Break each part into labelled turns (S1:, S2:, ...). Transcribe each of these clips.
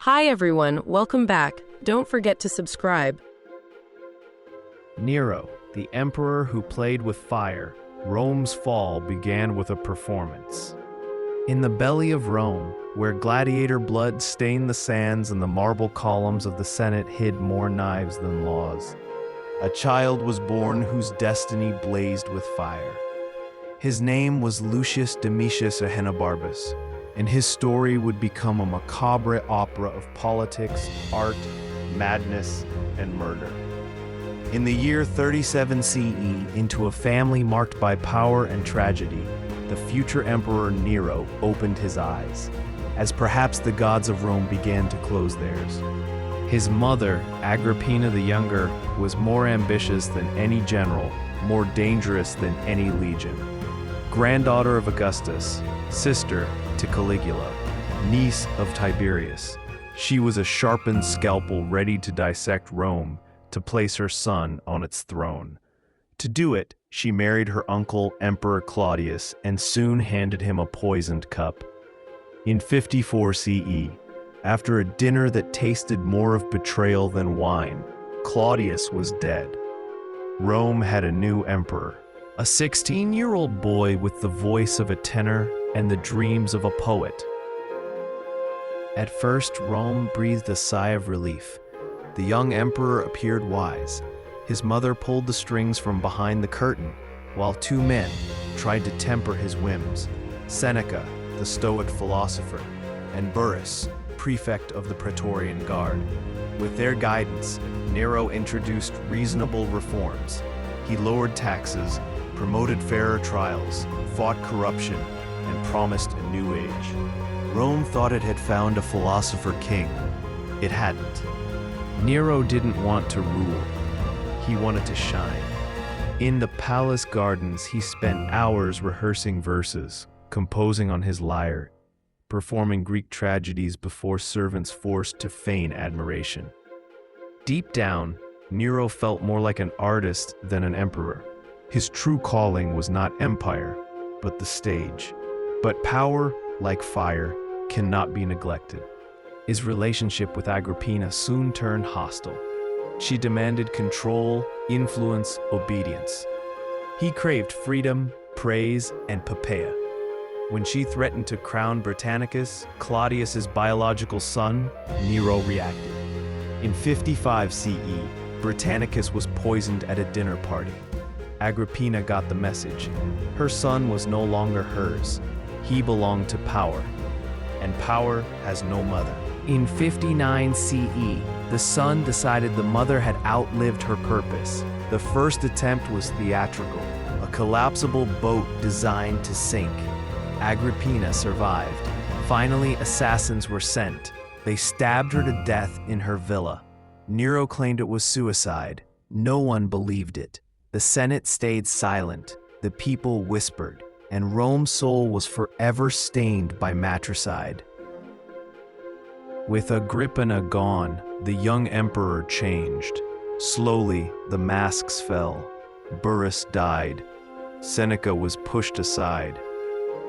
S1: Hi everyone, welcome back. Don't forget to subscribe.
S2: Nero, the emperor who played with fire, Rome's fall began with a performance. In the belly of Rome, where gladiator blood stained the sands and the marble columns of the Senate hid more knives than laws, a child was born whose destiny blazed with fire. His name was Lucius Domitius Ahenobarbus, and his story would become a macabre opera of politics, art, madness, and murder. In the year 37 CE, into a family marked by power and tragedy, the future emperor Nero opened his eyes, as perhaps the gods of Rome began to close theirs. His mother, Agrippina the Younger, was more ambitious than any general, more dangerous than any legion. Granddaughter of Augustus, sister to Caligula, niece of Tiberius, she was a sharpened scalpel ready to dissect Rome to place her son on its throne. To do it, she married her uncle, Emperor Claudius, and soon handed him a poisoned cup. In 54 CE, after a dinner that tasted more of betrayal than wine, Claudius was dead. Rome had a new emperor, a 16-year-old boy with the voice of a tenor and the dreams of a poet. At first, Rome breathed a sigh of relief. The young emperor appeared wise. His mother pulled the strings from behind the curtain, while two men tried to temper his whims: Seneca, the Stoic philosopher, and Burrus, prefect of the Praetorian Guard. With their guidance, Nero introduced reasonable reforms. He lowered taxes, promoted fairer trials, fought corruption, and promised a new age. Rome thought it had found a philosopher king. It hadn't. Nero didn't want to rule. He wanted to shine. In the palace gardens, he spent hours rehearsing verses, composing on his lyre, performing Greek tragedies before servants forced to feign admiration. Deep down, Nero felt more like an artist than an emperor. His true calling was not empire, but the stage. But power, like fire, cannot be neglected. His relationship with Agrippina soon turned hostile. She demanded control, influence, obedience. He craved freedom, praise, and Poppaea. When she threatened to crown Britannicus, Claudius's biological son, Nero reacted. In 55 CE, Britannicus was poisoned at a dinner party. Agrippina got the message. Her son was no longer hers. He belonged to power, and power has no mother. In 59 CE, the son decided the mother had outlived her purpose. The first attempt was theatrical, a collapsible boat designed to sink. Agrippina survived. Finally, assassins were sent. They stabbed her to death in her villa. Nero claimed it was suicide. No one believed it. The Senate stayed silent. The people whispered, and Rome's soul was forever stained by matricide. With Agrippina gone, the young emperor changed. Slowly, the masks fell. Burrus died. Seneca was pushed aside.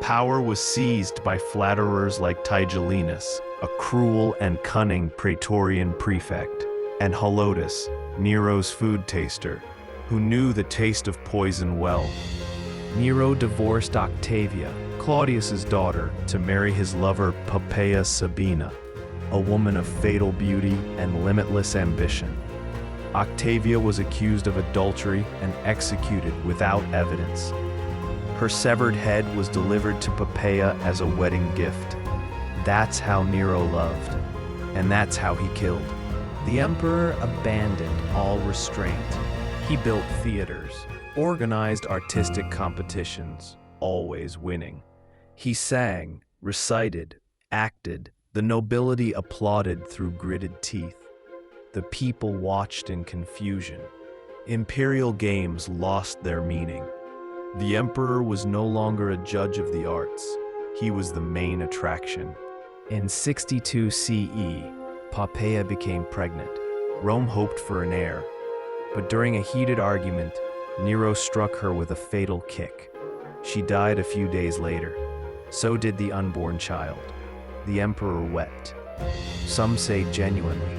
S2: Power was seized by flatterers like Tigellinus, a cruel and cunning Praetorian prefect, and Helotus, Nero's food taster, who knew the taste of poison well. Nero divorced Octavia, Claudius's daughter, to marry his lover Poppaea Sabina, a woman of fatal beauty and limitless ambition. Octavia was accused of adultery and executed without evidence. Her severed head was delivered to Poppaea as a wedding gift. That's how Nero loved, and that's how he killed. The emperor abandoned all restraint. He built theaters, organized artistic competitions, always winning. He sang, recited, acted. The nobility applauded through gritted teeth. The people watched in confusion. Imperial games lost their meaning. The emperor was no longer a judge of the arts. He was the main attraction. In 62 CE, Poppaea became pregnant. Rome hoped for an heir. But during a heated argument, Nero struck her with a fatal kick. She died a few days later. So did the unborn child. The emperor wept. Some say genuinely,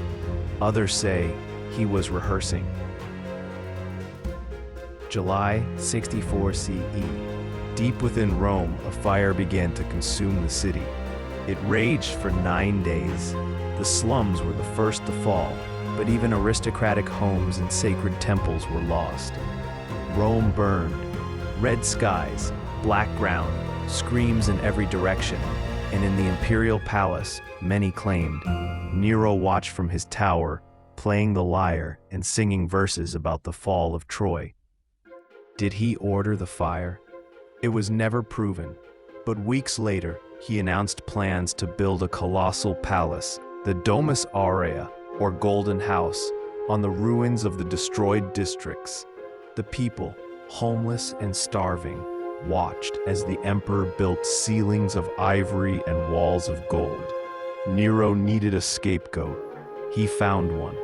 S2: others say he was rehearsing. July 64 CE. Deep within Rome, a fire began to consume the city. It raged for 9 days. The slums were the first to fall, but even aristocratic homes and sacred temples were lost. Rome burned. Red skies, black ground, screams in every direction, and in the imperial palace, many claimed, Nero watched from his tower, playing the lyre and singing verses about the fall of Troy. Did he order the fire? It was never proven, but weeks later, he announced plans to build a colossal palace, the Domus Aurea, or Golden House, on the ruins of the destroyed districts. The people, homeless and starving, watched as the emperor built ceilings of ivory and walls of gold. Nero needed a scapegoat. He found one.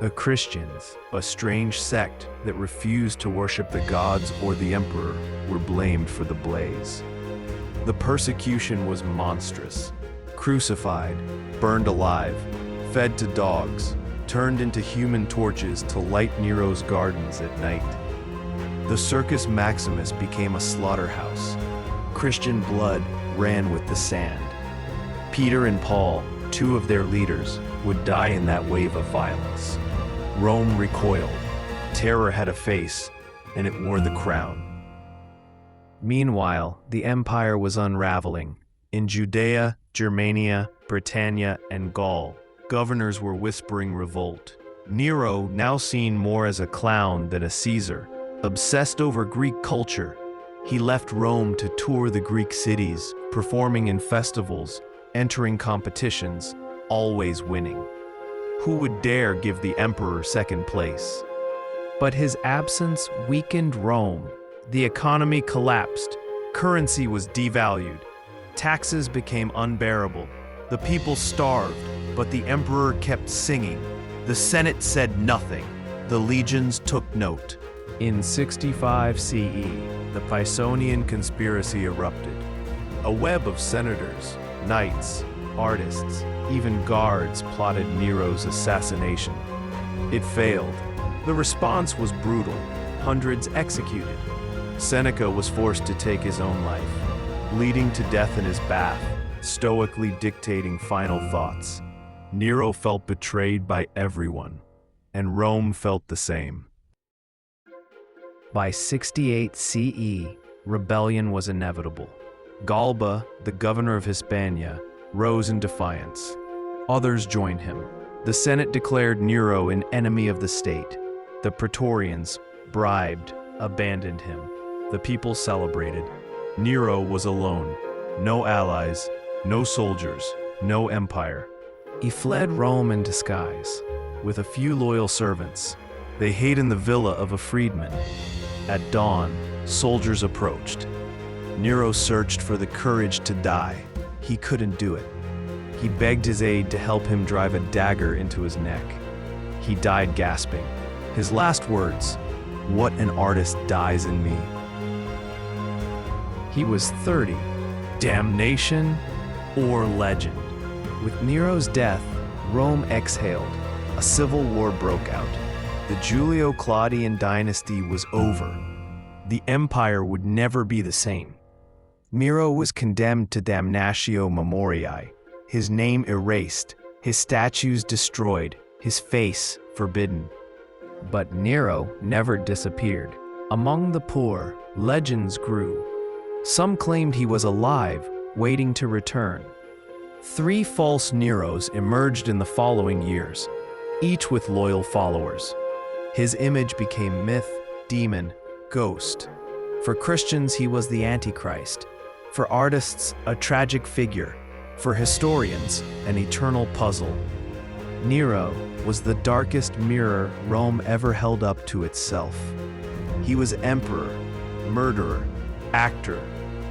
S2: The Christians, a strange sect that refused to worship the gods or the emperor, were blamed for the blaze. The persecution was monstrous. Crucified, burned alive, fed to dogs, turned into human torches to light Nero's gardens at night. The Circus Maximus became a slaughterhouse. Christian blood ran with the sand. Peter and Paul, two of their leaders, would die in that wave of violence. Rome recoiled. Terror had a face, and it wore the crown. Meanwhile, the empire was unraveling. In Judea, Germania, Britannia, and Gaul, governors were whispering revolt. Nero, now seen more as a clown than a Caesar, obsessed over Greek culture, he left Rome to tour the Greek cities, performing in festivals, entering competitions, always winning. Who would dare give the emperor second place? But his absence weakened Rome. The economy collapsed, currency was devalued, taxes became unbearable, the people starved, but the emperor kept singing. The Senate said nothing, the legions took note. In 65 CE, the Pisonian conspiracy erupted. A web of senators, knights, artists, even guards plotted Nero's assassination. It failed. The response was brutal. Hundreds executed. Seneca was forced to take his own life, bleeding to death in his bath, stoically dictating final thoughts. Nero felt betrayed by everyone, and Rome felt the same. By 68 CE, rebellion was inevitable. Galba, the governor of Hispania, rose in defiance. Others joined him. The Senate declared Nero an enemy of the state. The Praetorians, bribed, abandoned him. The people celebrated. Nero was alone. No allies, no soldiers, no empire. He fled Rome in disguise, with a few loyal servants. They hid in the villa of a freedman. At dawn, soldiers approached. Nero searched for the courage to die. He couldn't do it. He begged his aide to help him drive a dagger into his neck. He died gasping. His last words, "What an artist dies in me." He was 30. Damnation or legend? With Nero's death, Rome exhaled. A civil war broke out. The Julio-Claudian dynasty was over. The empire would never be the same. Nero was condemned to damnatio memoriae, his name erased, his statues destroyed, his face forbidden. But Nero never disappeared. Among the poor, legends grew. Some claimed he was alive, waiting to return. 3 false Neros emerged in the following years, each with loyal followers. His image became myth, demon, ghost. For Christians, he was the Antichrist. For artists, a tragic figure. For historians, an eternal puzzle. Nero was the darkest mirror Rome ever held up to itself. He was emperor, murderer, actor,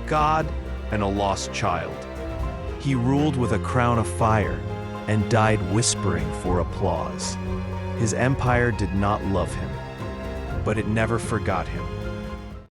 S2: god, and a lost child. He ruled with a crown of fire and died whispering for applause. His empire did not love him, but it never forgot him.